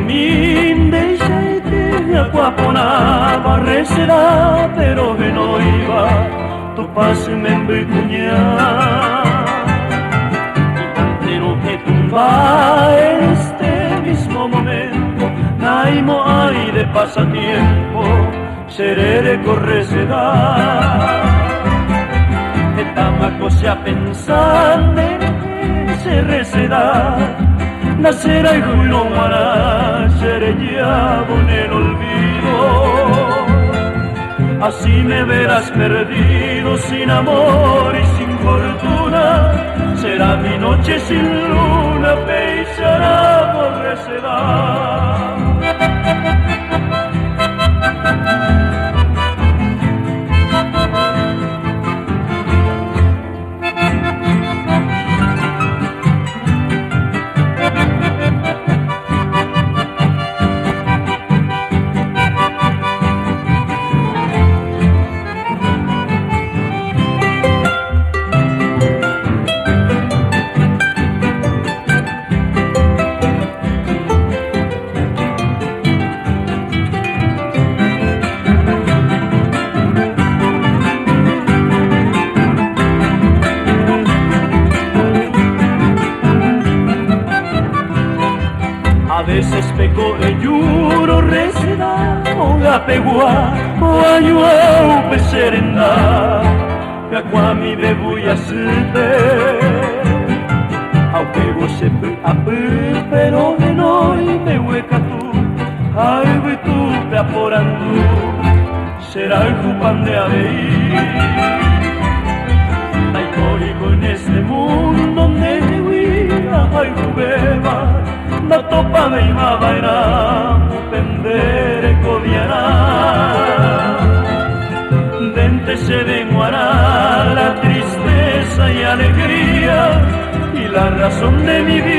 min deixaite aquapona barresera pero que no iba tu paz me embecuña pero que tumba en este mismo momento naimo hay de pasatiempo seré correseda que tamaco se pensando en se receda nacerá y no hará seré llevado en el olvido así me verás perdido sin amor y sin fortuna será mi noche sin luna pesará aborrecerá. A veces peco e juro receda o apegua o ayuau peserenda que a mi bebu ya silpe au pego sempre a pero de noi me hueca tu ai tu pe aporandu será el cupan de abei hay código en este mundo donde huía hay beba na topa de imabaira pendere codiará dente se denguará la tristeza y alegría y la razón de mi vida